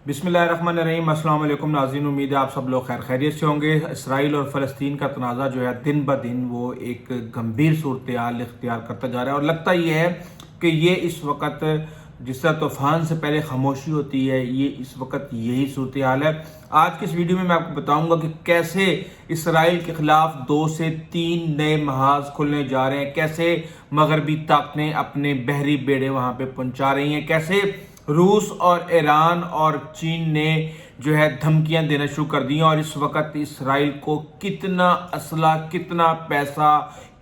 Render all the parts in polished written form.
बिस्मिल्लाहिर्रहमानिर्रहीम। अस्सलाम वालेकुम नाज़रीन, उम्मीद है आप सब लोग खैर खैरियत से होंगे। इसराइल और फ़लस्तीन का तनाज़ा जो है दिन ब दिन वो एक गंभीर सूरत हाल इख्तियार करता जा रहा है और लगता ये है कि ये इस वक्त जिस तरह तूफ़ान से पहले खामोशी होती है, ये इस वक्त यही सूरत हाल है। आज की इस वीडियो में मैं आपको बताऊंगा कि कैसे इसराइल के ख़िलाफ़ 2 से 3 नए महाज खुलने जा रहे हैं, कैसे मगरबी ताकतें अपने बहरी बेड़े वहाँ पे पहुँचा रही हैं, कैसे रूस और ईरान और चीन ने जो है धमकियां देना शुरू कर दी हैं और इस वक्त इसराइल को कितना असला, कितना पैसा,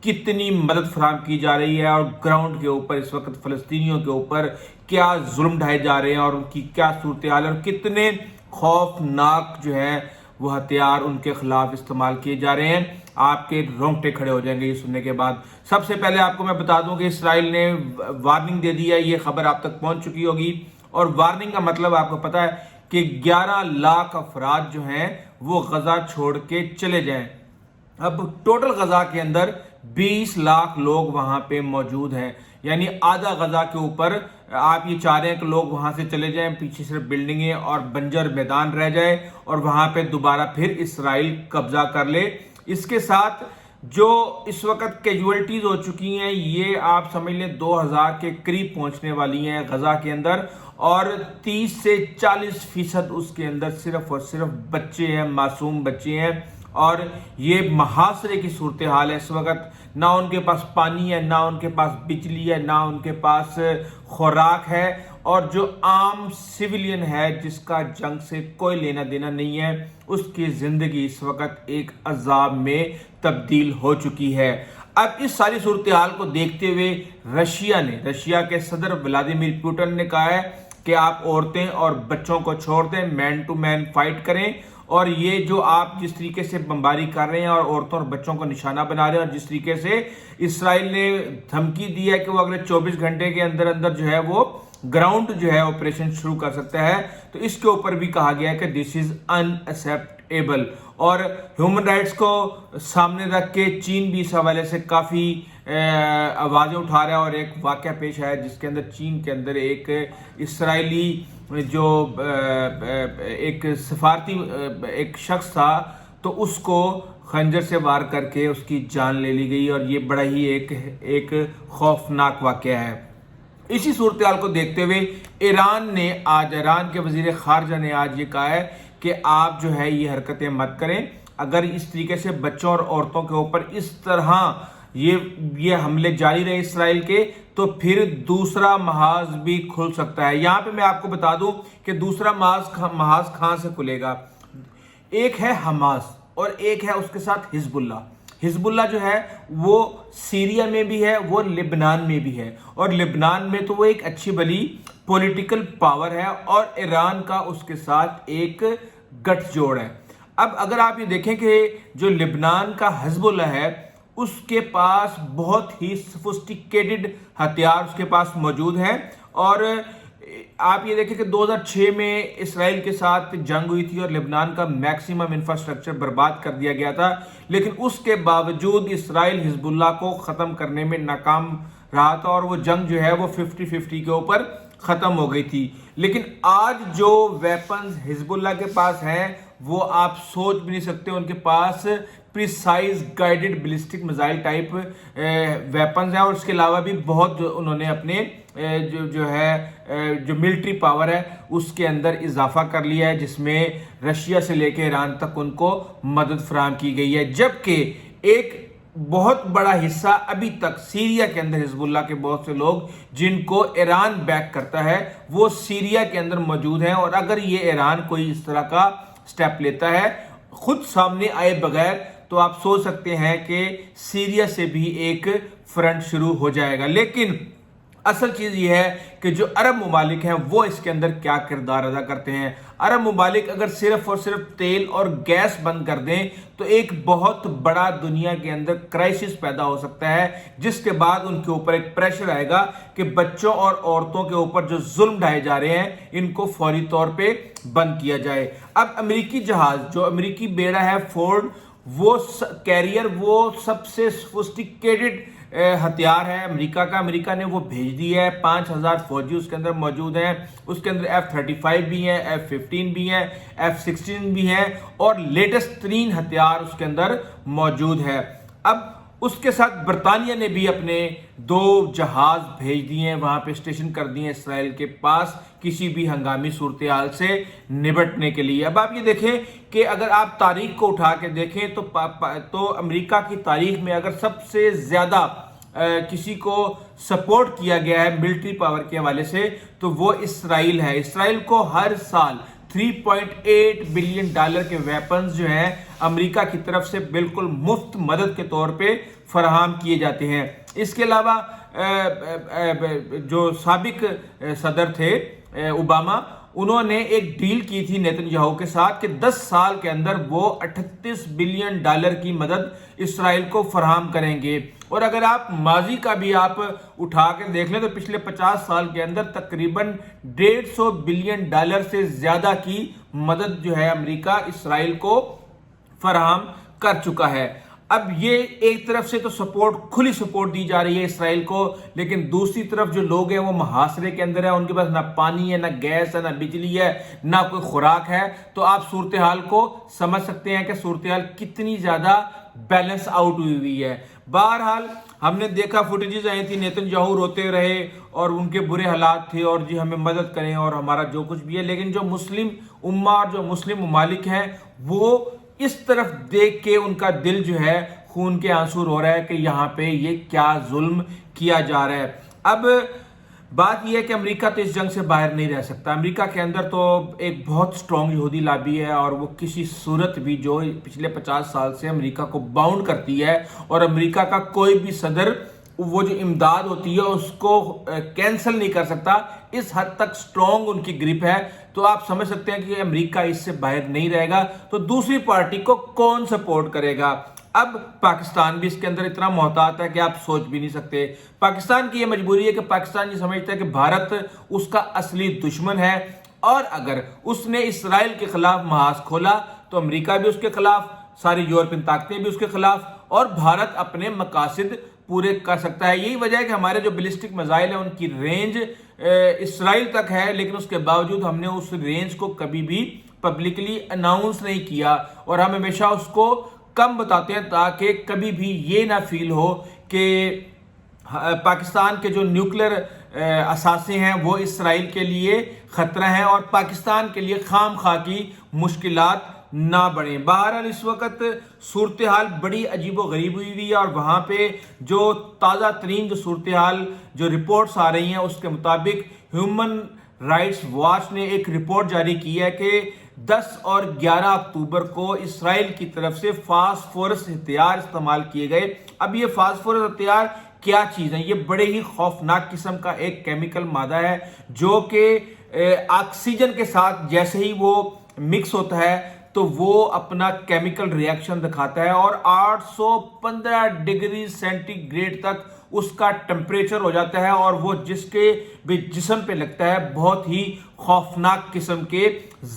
कितनी मदद फराहम की जा रही है और ग्राउंड के ऊपर इस वक्त फ़लस्तीनियों के ऊपर क्या जुल्म ढाए जा रहे हैं और उनकी क्या सूरत हाल है और कितने खौफनाक जो है वो हथियार उनके खिलाफ इस्तेमाल किए जा रहे हैं। आपके रोंगटे खड़े हो जाएंगे ये सुनने के बाद। सबसे पहले आपको मैं बता दूं कि इसराइल ने वार्निंग दे दी है, ये खबर आप तक पहुंच चुकी होगी और वार्निंग का मतलब आपको पता है कि 11 लाख अफराद जो हैं वो गजा छोड़ के चले जाएं। अब टोटल गजा के अंदर 20 लाख लोग वहां पे मौजूद हैं, यानी आधा गजा के ऊपर आप ये चाह रहे हैं कि लोग वहां से चले जाएं, पीछे सिर्फ बिल्डिंगें और बंजर मैदान रह जाए और वहां पे दोबारा फिर इसराइल कब्जा कर ले। इसके साथ जो इस वक्त कैजुअलिटीज हो चुकी हैं ये आप समझ लें 2000 के करीब पहुंचने वाली हैं गजा के अंदर और 30 से 40% उसके अंदर सिर्फ और सिर्फ बच्चे हैं, मासूम बच्चे हैं और ये महासरे की सूरत हाल है। इस वक्त ना उनके पास पानी है, ना उनके पास बिजली है, ना उनके पास खुराक है और जो आम सिविलियन है जिसका जंग से कोई लेना देना नहीं है उसकी जिंदगी इस वक्त एक अजाब में तब्दील हो चुकी है। अब इस सारी सूरत हाल को देखते हुए रशिया के सदर व्लादिमीर पुतिन ने कहा है कि आप औरतें और बच्चों को छोड़ दें, मैन टू मैन फाइट करें और ये जो आप जिस तरीके से बमबारी कर रहे हैं और औरतों और बच्चों को निशाना बना रहे हैं और जिस तरीके से इसराइल ने धमकी दी है कि वो अगले 24 घंटे के अंदर अंदर जो है वो ग्राउंड जो है ऑपरेशन शुरू कर सकता है, तो इसके ऊपर भी कहा गया है कि दिस इज अनएक्सेप्टेबल। और ह्यूमन राइट्स को सामने रख के चीन भी इस हवाले से काफ़ी आवाज़ें उठा रहा है और एक वाक़या पेश आया जिसके अंदर चीन के अंदर एक इसराइली जो एक सफारती एक शख्स था तो उसको खंजर से वार करके उसकी जान ले ली गई और ये बड़ा ही एक खौफनाक वाक़या है। इसी सूरत हाल को देखते हुए ईरान के वजीर खारजा ने आज ये कहा है कि आप जो है ये हरकतें मत करें, अगर इस तरीके से बच्चों और औरतों के ऊपर इस तरह ये हमले जारी रहे इसराइल के तो फिर दूसरा महाज भी खुल सकता है। यहाँ पे मैं आपको बता दूं कि दूसरा महाज कहां से खुलेगा। एक है हमास और एक है उसके साथ हिजबुल्ला जो है वो सीरिया में भी है, वो लेबनान में भी है और लेबनान में तो वो एक अच्छी भली पॉलिटिकल पावर है और ईरान का उसके साथ एक गठजोड़ है। अब अगर आप ये देखें कि जो लेबनान का हिजबुल्ला है उसके पास बहुत ही सोफिस्टिकेटेड हथियार उसके पास मौजूद हैं और आप ये देखें कि 2006 में इसराइल के साथ जंग हुई थी और लेबनान का मैक्सिमम इंफ्रास्ट्रक्चर बर्बाद कर दिया गया था, लेकिन उसके बावजूद इसराइल हिजबुल्लाह को ख़त्म करने में नाकाम रहा था और वो जंग जो है वो 50-50 के ऊपर ख़त्म हो गई थी। लेकिन आज जो वेपन्स हिजबुल्लाह के पास हैं वो आप सोच भी नहीं सकते, उनके पास precise guided ballistic missile type weapons हैं और उसके अलावा भी बहुत उन्होंने अपने जो मिलिट्री पावर है उसके अंदर इजाफा कर लिया है जिसमें रशिया से लेकर ईरान तक उनको मदद फराहम की गई है। जबकि एक बहुत बड़ा हिस्सा अभी तक सीरिया के अंदर हिजबुल्लाह के बहुत से लोग जिनको ईरान बैक करता है वो सीरिया के अंदर मौजूद हैं और अगर ये ईरान कोई इस तरह का स्टेप लेता है खुद सामने आए बगैर तो आप सोच सकते हैं कि सीरिया से भी एक फ्रंट शुरू हो जाएगा। लेकिन असल चीज़ ये है कि जो अरब ममालिक हैं वो इसके अंदर क्या किरदार अदा करते हैं। अरब ममालिक अगर सिर्फ और सिर्फ तेल और गैस बंद कर दें तो एक बहुत बड़ा दुनिया के अंदर क्राइसिस पैदा हो सकता है जिसके बाद उनके ऊपर एक प्रेशर आएगा कि बच्चों और औरतों के ऊपर जो जुल्म ढाए जा रहे हैं इनको फौरी तौर पे बंद किया जाए। अब अमेरिकी जहाज जो अमेरिकी बेड़ा है फोर्ड वो कैरियर वो सबसे सोफिस्टिकेटेड ہتھیار ہے امریکہ کا، امریکہ نے وہ بھیج دی ہے. 5000 فوجی اس کے اندر موجود ہیں. اس کے اندر F-35 بھی ہیں، F-15 بھی ہیں، F-16 بھی ہیں، اور لیٹسٹ ترین ہتھیار اس کے اندر موجود ہے. اب اس کے ساتھ برطانیہ نے بھی اپنے 2 جہاز بھیج دیے ہیں، وہاں پہ اسٹیشن کر دیے ہیں اسرائیل کے پاس کسی بھی ہنگامی صورتحال سے نبٹنے کے لیے. اب آپ یہ دیکھیں کہ اگر آپ تاریخ کو اٹھا کے دیکھیں تو امریکہ کی تاریخ میں اگر سب سے زیادہ کسی کو سپورٹ کیا گیا ہے ملٹری پاور کے حوالے سے تو وہ اسرائیل ہے. اسرائیل کو ہر سال $3.8 بلین کے ویپنز جو ہیں امریکہ کی طرف سے بالکل مفت مدد کے طور پہ فراہم کیے جاتے ہیں. اس کے علاوہ جو سابق صدر تھے اوباما، انہوں نے ایک ڈیل کی تھی نیتن یاہو کے ساتھ کہ 10 سال کے اندر وہ $38 بلین کی مدد اسرائیل کو فراہم کریں گے. اور اگر آپ ماضی کا بھی آپ اٹھا کے دیکھ لیں تو پچھلے 50 سال کے اندر تقریباً $150 بلین سے زیادہ کی مدد جو ہے امریکہ اسرائیل کو فراہم کر چکا ہے. اب یہ ایک طرف سے تو کھلی سپورٹ دی جا رہی ہے اسرائیل کو، لیکن دوسری طرف جو لوگ ہیں وہ محاصرے کے اندر ہیں، ان کے پاس نہ پانی ہے، نہ گیس ہے، نہ بجلی ہے، نہ کوئی خوراک ہے. تو آپ صورتحال کو سمجھ سکتے ہیں کہ صورتحال کتنی زیادہ بیلنس آؤٹ ہوئی ہے. بہرحال ہم نے دیکھا فوٹیجز آئی تھی، نیتن یاہو روتے رہے اور ان کے برے حالات تھے اور جی ہمیں مدد کریں اور ہمارا جو کچھ بھی ہے، لیکن جو مسلم امہ اور جو مسلم ممالک ہیں وہ اس طرف دیکھ کے ان کا دل جو ہے خون کے آنسو رو رہا ہے کہ یہاں پہ یہ کیا ظلم کیا جا رہا ہے. اب بات یہ ہے کہ امریکہ تو اس جنگ سے باہر نہیں رہ سکتا. امریکہ کے اندر تو ایک بہت سٹرونگ یہودی لابی ہے اور وہ کسی صورت بھی جو پچھلے 50 سال سے امریکہ کو باؤنڈ کرتی ہے، اور امریکہ کا کوئی بھی صدر وہ جو امداد ہوتی ہے اس کو کینسل نہیں کر سکتا. اس حد تک سٹرونگ ان کی گرپ ہے. تو آپ سمجھ سکتے ہیں کہ امریکہ اس سے باہر نہیں رہے گا تو دوسری پارٹی کو کون سپورٹ کرے گا. اب پاکستان بھی اس کے اندر اتنا محتاط ہے کہ آپ سوچ بھی نہیں سکتے. پاکستان کی یہ مجبوری ہے کہ پاکستان یہ سمجھتا ہے کہ بھارت اس کا اصلی دشمن ہے، اور اگر اس نے اسرائیل کے خلاف محاذ کھولا تو امریکہ بھی اس کے خلاف، ساری یورپین طاقتیں بھی اس کے خلاف، اور بھارت اپنے مقاصد پورے کر سکتا ہے. یہی وجہ ہے کہ ہمارے جو بیلسٹک میزائل ہیں ان کی رینج اسرائیل تک ہے، لیکن اس کے باوجود ہم نے اس رینج کو کبھی بھی پبلکلی اناؤنس نہیں کیا، اور ہم ہمیشہ اس کو کم بتاتے ہیں تاکہ کبھی بھی یہ نہ فیل ہو کہ پاکستان کے جو نیوکلیر اثاثے ہیں وہ اسرائیل کے لیے خطرہ ہیں اور پاکستان کے لیے خام خواہ کی مشکلات نہ بڑھیں. بہرحال اس وقت صورتحال بڑی عجیب و غریب ہوئی ہے، اور وہاں پہ جو تازہ ترین جو صورتحال جو رپورٹس آ رہی ہیں اس کے مطابق ہیومن رائٹس واچ نے ایک رپورٹ جاری کی ہے کہ 10 اور 11 اکتوبر کو اسرائیل کی طرف سے فاسفورس ہتھیار استعمال کیے گئے. اب یہ فاسفورس ہتھیار کیا چیز ہے؟ یہ بڑے ہی خوفناک قسم کا ایک کیمیکل مادہ ہے جو کہ آکسیجن کے ساتھ جیسے ہی وہ مکس ہوتا ہے تو وہ اپنا کیمیکل ریاکشن دکھاتا ہے، اور 815 ڈگری سینٹی گریڈ تک اس کا ٹمپریچر ہو جاتا ہے، اور وہ جس کے بھی جسم پہ لگتا ہے بہت ہی خوفناک قسم کے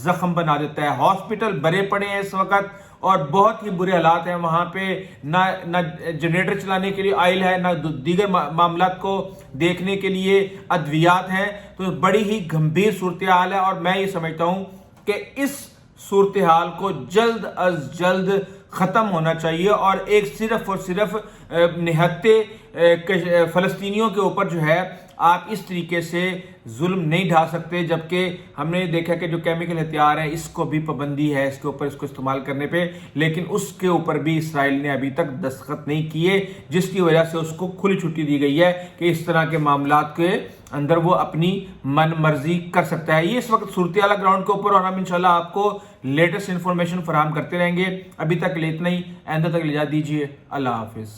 زخم بنا دیتا ہے. ہاسپٹل بھرے پڑے ہیں اس وقت اور بہت ہی برے حالات ہیں وہاں پہ. نہ جنریٹر چلانے کے لیے آئل ہے، نہ دیگر معاملات کو دیکھنے کے لیے ادویات ہیں. تو بڑی ہی گمبھیر صورتحال ہے، اور میں یہ سمجھتا ہوں کہ اس صورتحال کو جلد از جلد ختم ہونا چاہیے، اور ایک صرف اور صرف نہتے فلسطینیوں کے اوپر جو ہے آپ اس طریقے سے ظلم نہیں ڈھا سکتے. جبکہ ہم نے دیکھا کہ جو کیمیکل ہتھیار ہے اس کو بھی پابندی ہے اس کے اوپر، اس کو استعمال کرنے پہ، لیکن اس کے اوپر بھی اسرائیل نے ابھی تک دستخط نہیں کیے، جس کی وجہ سے اس کو کھلی چھٹی دی گئی ہے کہ اس طرح کے معاملات کے اندر وہ اپنی من مرضی کر سکتا ہے. یہ اس وقت صورتحال گراؤنڈ کے اوپر، اور ہم انشاءاللہ آپ کو لیٹسٹ انفارمیشن فراہم کرتے رہیں گے. ابھی تک اتنا ہی، آئندہ تک اجازت دیجیے. اللہ حافظ.